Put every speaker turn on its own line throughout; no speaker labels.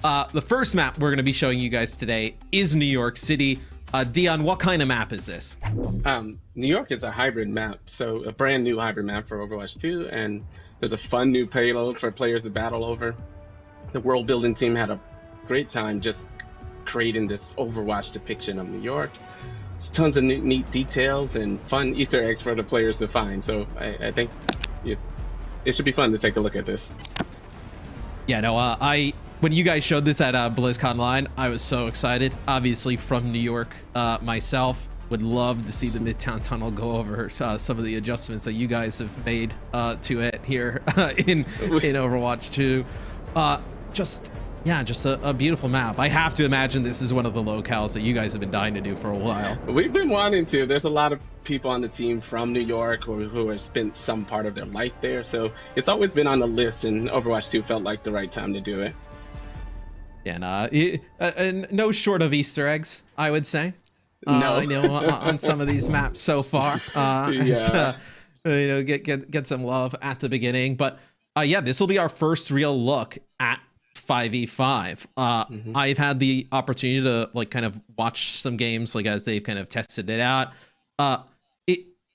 The first map we're going to be showing you guys today is New York City. Dion, what kind of map is this?
New York is a hybrid map, so a brand new hybrid map for Overwatch 2, and there's a fun new payload for players to battle over. The world building team had a great time just creating this Overwatch depiction of New York. There's tons of neat details and fun Easter eggs for the players to find, so I think it should be fun to take a look at this.
Yeah, no, when you guys showed this at BlizzCon Line, I was so excited. Obviously from New York myself, would love to see the Midtown Tunnel go over some of the adjustments that you guys have made to it here in Overwatch 2. Just a beautiful map. I have to imagine this is one of the locales that you guys have been dying to do for a while.
We've been wanting to. There's a lot of people on the team from New York who have spent some part of their life there, so it's always been on the list, and Overwatch 2 felt like the right time to do it.
And no short of Easter eggs, I would say.
No,
I know on some of these maps so far.
Yeah.
Get some love at the beginning, but yeah, this will be our first real look at 5v5. I've had the opportunity to kind of watch some games as they've kind of tested it out.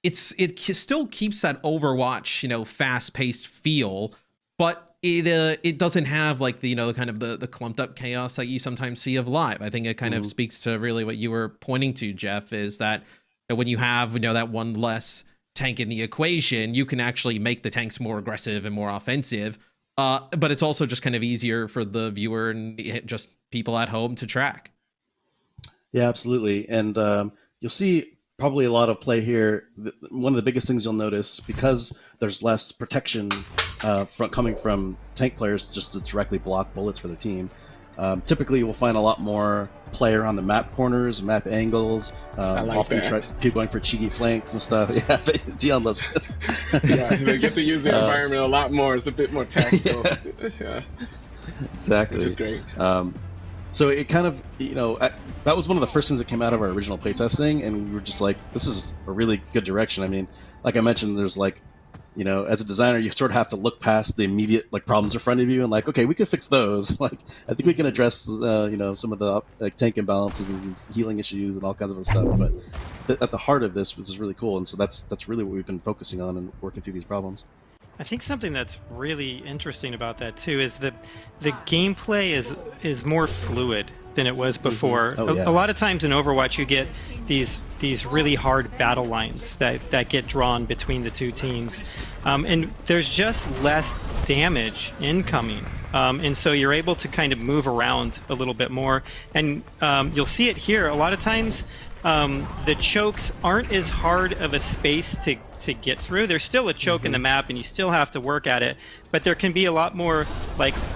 It still keeps that Overwatch fast-paced feel, but it doesn't have the kind of the clumped up chaos that you sometimes see of live. I think it kind of speaks to really what you were pointing to, Jeff, is that when you have that one less tank in the equation, you can actually make the tanks more aggressive and more offensive. But it's also just kind of easier for the viewer and just people at home to track.
Yeah, absolutely. And you'll see probably a lot of play here. One of the biggest things you'll notice, because there's less protection coming from tank players just to directly block bullets for their team. Typically, we'll find a lot more play around the map corners, map angles. Often people going for cheeky flanks and stuff. Yeah, Dion loves this.
Yeah, they get to use the environment a lot more. It's a bit more tactical. Yeah.
Exactly.
Which is great.
So it kind of, that was one of the first things that came out of our original playtesting, and we were just like, this is a really good direction. I mean, like I mentioned, there's as a designer, you sort of have to look past the immediate problems in front of you and okay, we could fix those. I think we can address some of the tank imbalances and healing issues and all kinds of other stuff. But at the heart of this is really cool, and so that's really what we've been focusing on and working through these problems.
I think something that's really interesting about that too is that the gameplay is more fluid than it was before.
Oh, yeah.
A lot of times in Overwatch you get these really hard battle lines that get drawn between the two teams, and there's just less damage incoming, and so you're able to kind of move around a little bit more, and you'll see it here a lot of times. The chokes aren't as hard of a space to get through. There's still a choke in the map and you still have to work at it, but there can be a lot more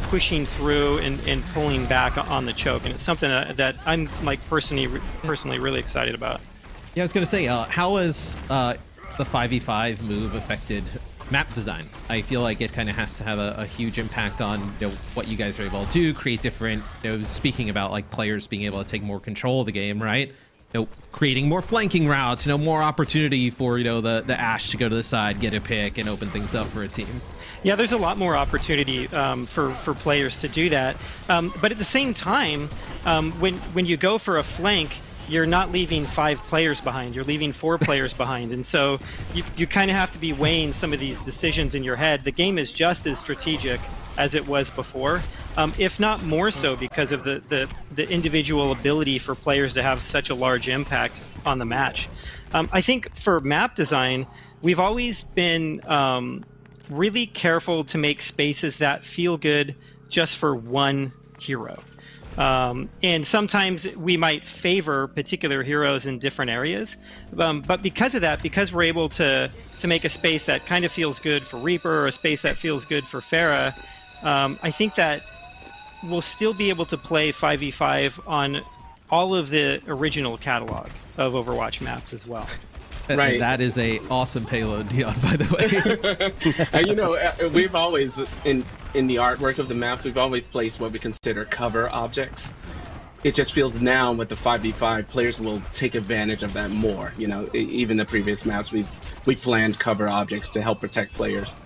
pushing through and pulling back on the choke, and it's something that I'm personally really excited about.
Yeah, I was going to say, how has the 5v5 move affected map design? I feel like it kind of has to have a huge impact on what you guys are able to do, create different, speaking about players being able to take more control of the game, right? Creating more flanking routes, more opportunity for the Ashe to go to the side, get a pick, and open things up for a team.
Yeah, there's a lot more opportunity for players to do that. But at the same time, when you go for a flank, you're not leaving 5 players behind. You're leaving 4 players behind, and so you kind of have to be weighing some of these decisions in your head. The game is just as strategic as it was before, if not more so, because of the individual ability for players to have such a large impact on the match. I think for map design, we've always been really careful to make spaces that feel good just for one hero. And sometimes we might favor particular heroes in different areas, but because of that, because we're able to make a space that kind of feels good for Reaper or a space that feels good for Pharah, I think that we'll still be able to play 5v5 on all of the original catalog of Overwatch maps as well.
Right.
That is a awesome payload, Dion, by the
way. We've always, in the artwork of the maps, we've always placed what we consider cover objects. It just feels now with the 5v5, players will take advantage of that more. Even the previous maps, we planned cover objects to help protect players.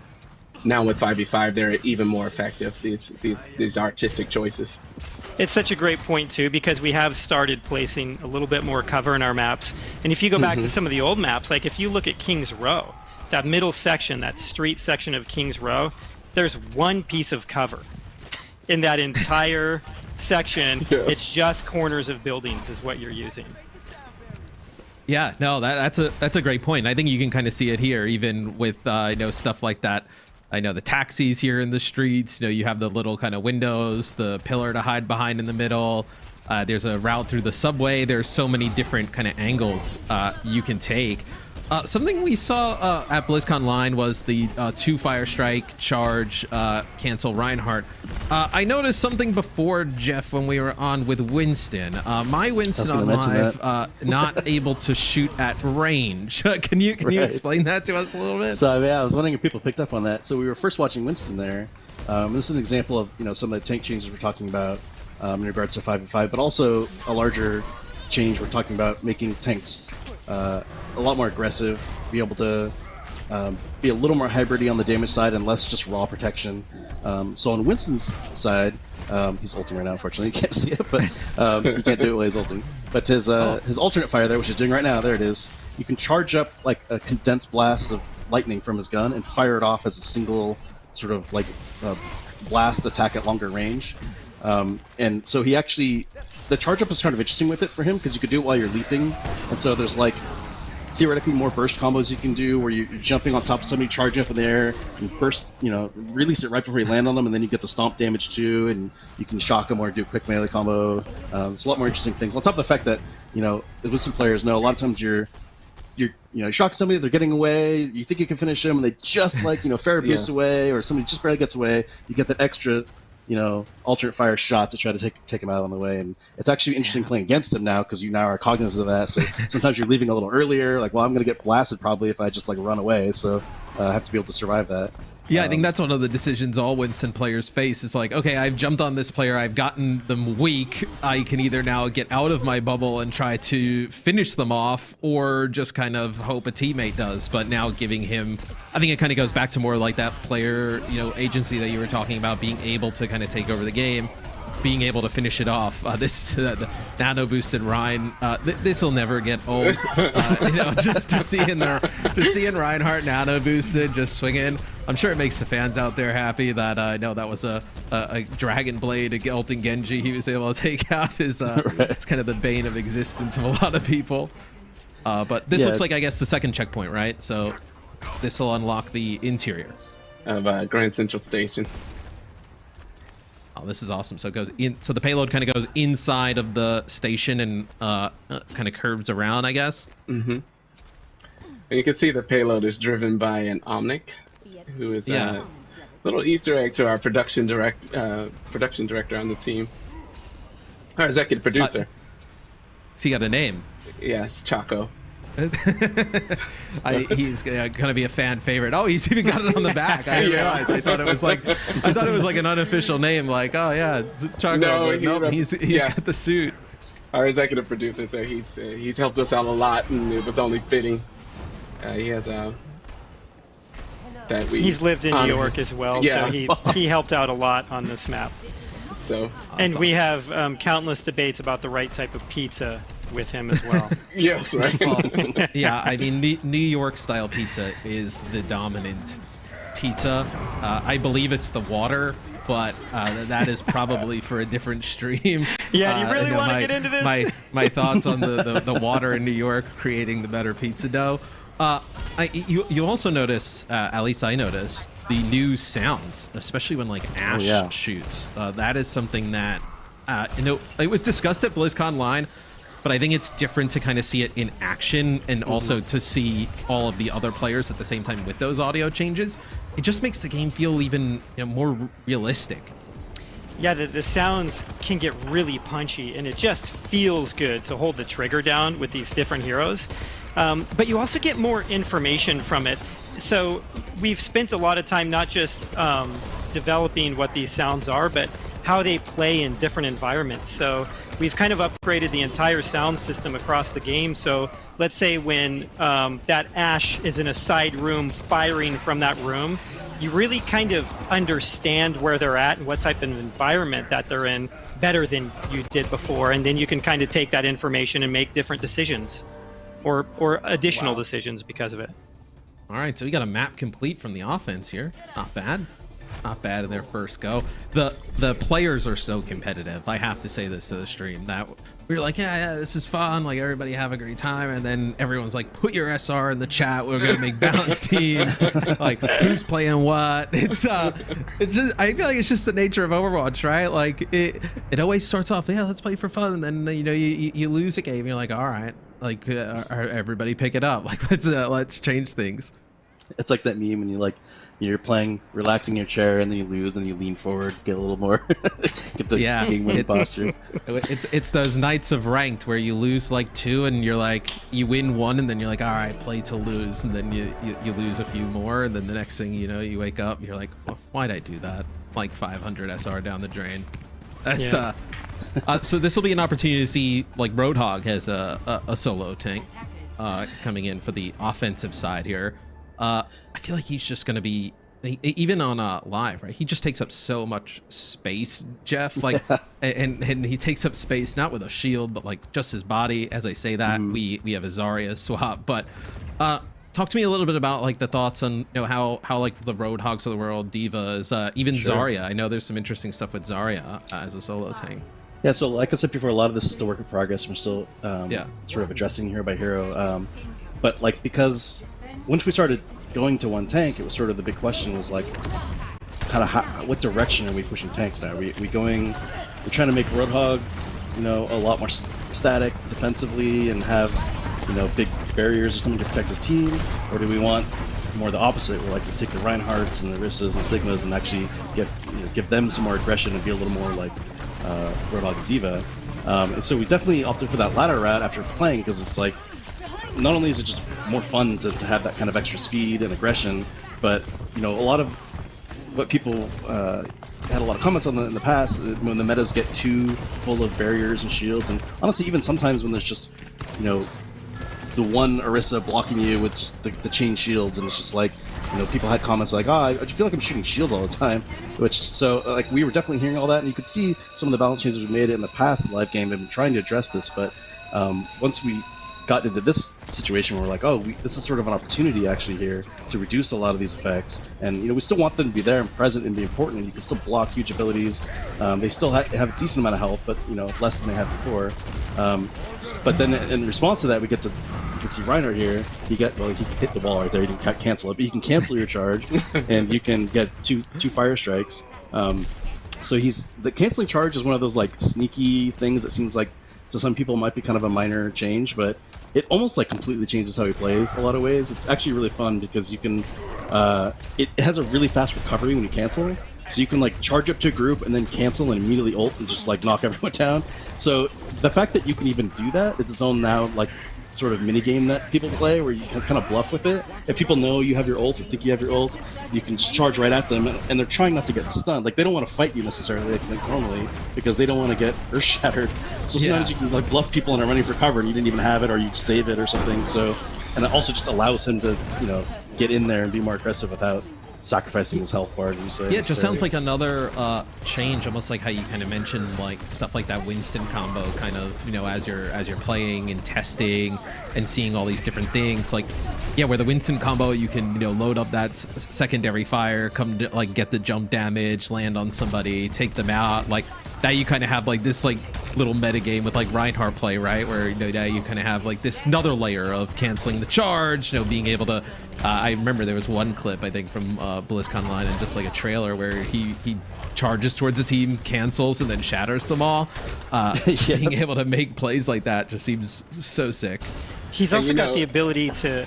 Now with 5v5, they're even more effective, these artistic choices.
It's such a great point too, because we have started placing a little bit more cover in our maps. And if you go back to some of the old maps, like if you look at King's Row, that middle section, that street section of King's Row, there's one piece of cover in that entire section.
Yes.
It's just corners of buildings is what you're using.
Yeah, no, that's a great point. I think you can kind of see it here, even with stuff like that. I know the taxis here in the streets. You have the little kind of windows, the pillar to hide behind in the middle. There's a route through the subway. There's so many different kind of angles you can take. Something we saw at BlizzCon Line was the 2 Fire Strike, charge, cancel Reinhardt. I noticed something before, Jeff, when we were on with Winston. My Winston on live not able to shoot at range. Can you explain that to us a little bit?
So yeah, I was wondering if people picked up on that. So we were first watching Winston there. This is an example of some of the tank changes we're talking about in regards to 5v5, but also a larger change we're talking about making tanks a lot more aggressive, be able to be a little more hybridy on the damage side and less just raw protection. So on Winston's side, he's ulting right now, unfortunately. You can't see it, but he can't do it while he's ulting. But his alternate fire there, which he's doing right now, there it is. You can charge up like a condensed blast of lightning from his gun and fire it off as a single sort of like blast attack at longer range. And so he actually, the charge up is kind of interesting with it for him because you could do it while you're leaping. And so there's like theoretically more burst combos you can do where you're jumping on top of somebody, charging up in the air, and burst, release it right before you land on them, and then you get the stomp damage too, and you can shock them or do a quick melee combo. It's a lot more interesting things. On top of the fact that, with some players know a lot of times you're shock somebody, they're getting away, you think you can finish them, and they just fair abuse away, or somebody just barely gets away, you get that extra alternate fire shot to try to take him out on the way. And it's actually interesting playing against him now because you now are cognizant of that. So sometimes you're leaving a little earlier, like, well, I'm going to get blasted probably if I just run away. So I have to be able to survive that.
Yeah, I think that's one of the decisions all Winston players face. It's like, okay, I've jumped on this player, I've gotten them weak. I can either now get out of my bubble and try to finish them off, or just kind of hope a teammate does. But now giving him, I think it kind of goes back to more like that player, agency that you were talking about, being able to kind of take over the game, being able to finish it off. The nano boosted Ryan, this will never get old. Just seeing Reinhardt nano boosted, just swinging. I'm sure it makes the fans out there happy that I know that was a Dragon Blade, a Gelton Genji he was able to take out. Right. It's kind of the bane of existence of a lot of people. But this looks like, I guess, the second checkpoint, right? So this will unlock the interior
of Grand Central Station.
Oh, this is awesome. So it goes in. So the payload kind of goes inside of the station and kind of curves around, I guess.
Mm-hmm. And you can see the payload is driven by an Omnic, who is a little Easter egg to our production director on the team. Our executive producer.
He got a name.
Yes, Chaco.
He's gonna be a fan favorite. Oh, he's even got it on the back. I didn't realize. I thought it was like an unofficial name. Like, oh yeah, Chaco. No, he's got the suit.
Our executive producer said he's helped us out a lot, and it was only fitting. He has
he's lived in New York as well, so he helped out a lot on this map.
So,
and we have countless debates about the right type of pizza with him as well.
Yes, right.
Well, yeah, I mean, New York style pizza is the dominant pizza. I believe it's the water, but that is probably for a different stream.
Yeah, do you really want to get into this?
My thoughts on the water in New York creating the better pizza dough. You also notice, at least I noticed, the new sounds, especially when Ash shoots. That is something that it was discussed at BlizzCon Line, but I think it's different to kind of see it in action and also to see all of the other players at the same time with those audio changes. It just makes the game feel even more realistic.
Yeah, the sounds can get really punchy, and it just feels good to hold the trigger down with these different heroes. But you also get more information from it. So we've spent a lot of time not just developing what these sounds are, but how they play in different environments. So we've kind of upgraded the entire sound system across the game. So let's say when that Ash is in a side room firing from that room, you really kind of understand where they're at and what type of environment that they're in better than you did before, and then you can kind of take that information and make different decisions, or additional decisions because of it.
All right, so we got a map complete from the offense here. Not bad. Not bad in their first go. The players are so competitive. I have to say this to the stream, that we were like, yeah, this is fun. Like, everybody have a great time. And then everyone's like, put your SR in the chat. We're going to make balanced teams. Like, who's playing what? It's just, I feel like it's just the nature of Overwatch, right? Like, it always starts off, yeah, let's play for fun. And then, you know, you lose a game. You're like, all right, like, everybody pick it up. Like, let's change things.
It's like that meme when you're playing, relaxing your chair, and then you lose, and you lean forward, get a little more, get the game win posture.
It's those nights of ranked where you lose like 2, and you're like, you win 1, and then you're like, all right, play to lose, and then you lose a few more, and then the next thing you know, you wake up, and you're like, well, why'd I do that? Like 500 SR down the drain. That's so this will be an opportunity to see, like, Roadhog has a solo tank coming in for the offensive side here. I feel like he's just going to be, even on live, right? He just takes up so much space, Jeff. Like, and he takes up space not with a shield, but like just his body. As I say that, we have a Zarya swap. But talk to me a little bit about like the thoughts on, you know, how like the Roadhogs of the world, Divas, even Zarya. I know there's some interesting stuff with Zarya as a solo tank.
Yeah, so like I said before, a lot of this is still work in progress. We're still sort of addressing hero by hero. But like, because once we started going to one tank, it was sort of the big question was like, kind of what direction are we pushing tanks now? We're trying to make Roadhog, you know, a lot more static defensively and have, you know, big barriers or something to protect his team, or do we want more the opposite? We're like to take the Reinhardts and the Rissas and Sigmas and actually give them some more aggression and be a little more like Roadhog and Diva. And so we definitely opted for that latter route after playing, because it's like, not only is it just more fun to have that kind of extra speed and aggression, but, you know, a lot of what people had a lot of comments on in the past, when the metas get too full of barriers and shields, and honestly even sometimes when there's just, you know, the one Orisa blocking you with just the chain shields, and it's just like, you know, people had comments like, oh, I feel like I'm shooting shields all the time, which, so like, we were definitely hearing all that, and you could see some of the balance changes we made in the past in the live game. I've been trying to address this, but once we got into this situation where we're like, oh, this is sort of an opportunity actually here to reduce a lot of these effects, and, you know, we still want them to be there and present and be important, and you can still block huge abilities. They still have a decent amount of health, but, you know, less than they had before. But then in response to that, you can see Reinhardt here. He hit the wall right there. He didn't cancel it, but you can cancel your charge, and you can get two fire strikes. So the canceling charge is one of those like sneaky things that seems like to some people might be kind of a minor change, but it almost like completely changes how he plays in a lot of ways. It's actually really fun because you can, it has a really fast recovery when you cancel. So you can like charge up to a group and then cancel and immediately ult and just like knock everyone down. So the fact that you can even do that is its own now like sort of mini game that people play where you can kind of bluff with it. If people know you have your ult or think you have your ult, you can just charge right at them, and they're trying not to get stunned. Like, they don't want to fight you necessarily like normally because they don't want to get earth shattered. So sometimes you can like bluff people and are running for cover and you didn't even have it, or you save it or something. So, and it also just allows him to, you know, get in there and be more aggressive without sacrificing his health bar.
Yeah, it just sounds like another change, almost like how you kind of mentioned like stuff like that Winston combo, kind of, you know, as you're playing and testing and seeing all these different things. Like, yeah, where the Winston combo, you can, you know, load up that secondary fire, come to, like, get the jump damage, land on somebody, take them out. Like, now you kind of have like this like little meta game with like Reinhardt play, right? Where, you know, now you kind of have like this another layer of canceling the charge, you know, being able to. I remember there was one clip, I think, from BlizzCon Online and just like a trailer where he charges towards the team, cancels, and then shatters them all. Being able to make plays like that just seems so sick.
He's also got the ability to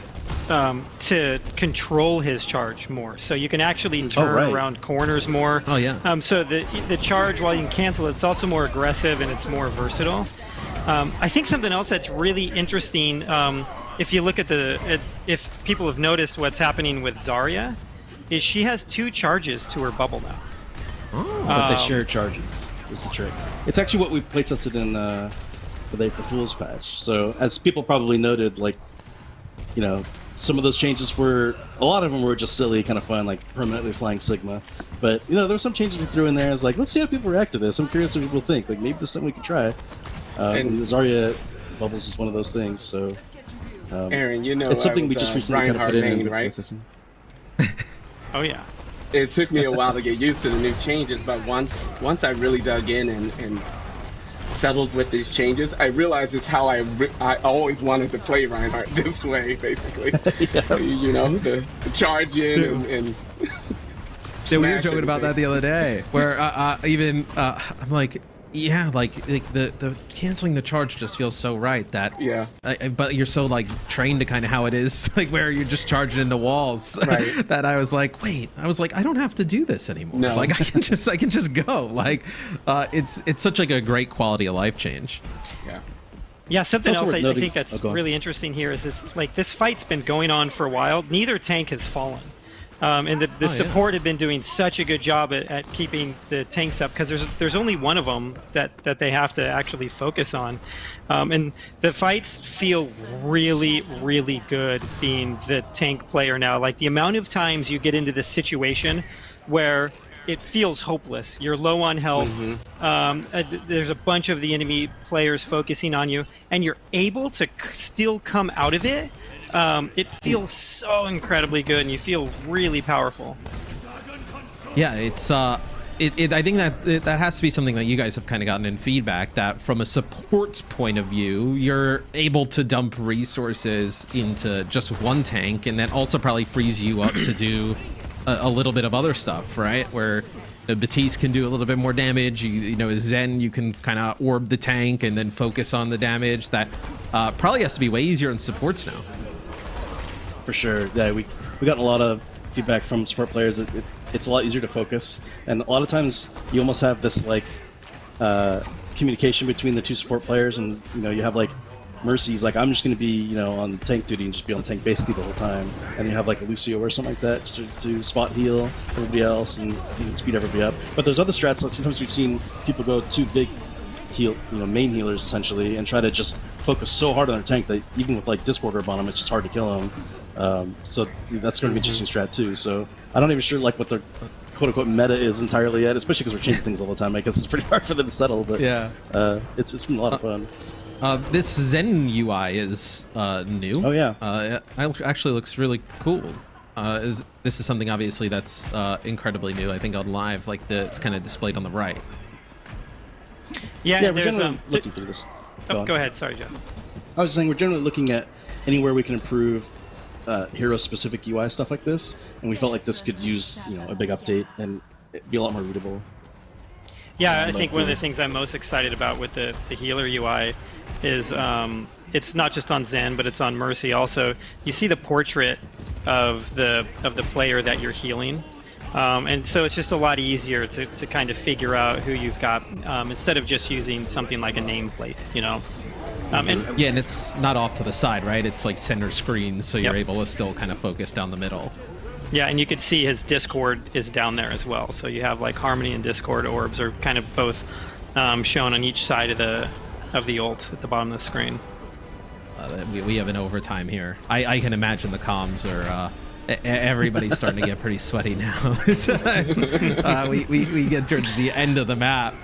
control his charge more, so you can actually turn around corners more.
Oh yeah. So
the charge, while you can cancel it, it's also more aggressive and it's more versatile. I think something else that's really interesting, if you look at if people have noticed what's happening with Zarya, is she has 2 charges to her bubble now.
Oh, but they share charges is the trick. It's actually what we playtested in the April Fool's patch. So as people probably noted, like, you know, some of those changes were, a lot of them were just silly, kind of fun, like permanently flying Sigma. But there were some changes we threw in there. I was like, let's see how people react to this. I'm curious what people think. Like maybe this is something we can try. And Zarya bubbles is one of those things. So,
Aaron,
it's something we just recently kind of put in.
Main, right?
Oh yeah.
It took me a while to get used to the new changes, but once I really dug in and settled with these changes, I realized it's how I always wanted to play Reinhardt this way, basically. The charge in and
yeah, we were joking about that the other day, where I'm like, yeah, like the canceling the charge just feels so right that but you're so like trained to kind of how it is, like where you're just charging into walls, right? That I was like, I don't have to do this anymore. No. Like I can just go. Like it's such like a great quality of life change.
Yeah, something else I think that's really interesting here is this fight's been going on for a while. Neither tank has fallen. And the support had been doing such a good job at keeping the tanks up, because there's only one of them that they have to actually focus on, and the fights feel really, really good being the tank player now. Like the amount of times you get into this situation where it feels hopeless. You're low on health. There's a bunch of the enemy players focusing on you, and you're able to still come out of it. It feels so incredibly good, and you feel really powerful.
Yeah, it's I think that has to be something that you guys have kind of gotten in feedback, that from a support's point of view, you're able to dump resources into just one tank, and that also probably frees you up to do a little bit of other stuff, right? Where Batiste can do a little bit more damage. Zen, you can kind of orb the tank and then focus on the damage. That probably has to be way easier in supports now.
For sure. Yeah, we got a lot of feedback from support players. It's a lot easier to focus, and a lot of times you almost have this like communication between the two support players, and you have like Mercy's like, I'm just going to be on tank duty and just be on tank basically the whole time, and you have like a Lucio or something like that to spot heal everybody else and speed everybody up. But there's other strats. Like sometimes we've seen people go too big heal, main healers essentially, and try to just focus so hard on their tank that even with like Discord orb on them, it's just hard to kill them. So that's going to be an interesting strat too. So I'm not even sure like what the quote-unquote meta is entirely yet, especially because we're changing things all the time. I guess it's pretty hard for them to settle, but yeah, it's been a lot of fun.
This Zen UI is new.
Oh yeah,
it actually looks really cool. This is something obviously that's incredibly new. I think on live, like it's kind of displayed on the right.
Yeah, we're generally looking through this.
Go ahead. Sorry, Jeff.
I was saying we're generally looking at anywhere we can improve hero-specific UI stuff like this, and we felt like this could use a big update and be a lot more readable.
Yeah, I think one of the things I'm most excited about with the healer UI is it's not just on Zen, but it's on Mercy also. You see the portrait of the player that you're healing. And so it's just a lot easier to kind of figure out who you've got instead of just using something like a nameplate, and
it's not off to the side, right? It's like center screen, so you're able to still kind of focus down the middle.
Yeah, and you can see his Discord is down there as well. So you have like Harmony and Discord orbs are kind of both shown on each side of the ult at the bottom of the screen.
We have an overtime here. I can imagine the comms are. Everybody's starting to get pretty sweaty now. We get towards the end of the map.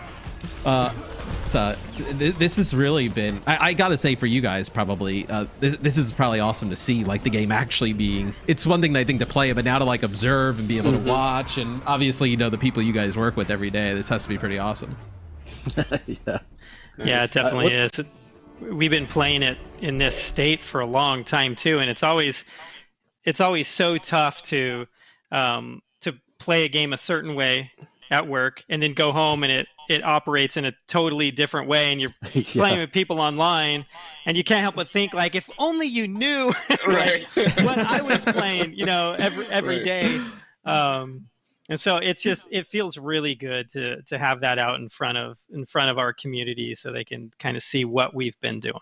So this has really been, I gotta say for you guys probably, this is probably awesome to see, like the game actually being, it's one thing I think to play, but now to like observe and be able to watch, and obviously the people you guys work with every day, this has to be pretty awesome.
Yeah, it definitely is. We've been playing it in this state for a long time too, and it's always so tough to play a game a certain way at work and then go home and it operates in a totally different way, and you're playing with people online and you can't help but think like, if only you knew what I was playing, every day. And so it feels really good to have that out in front of our community so they can kind of see what we've been doing.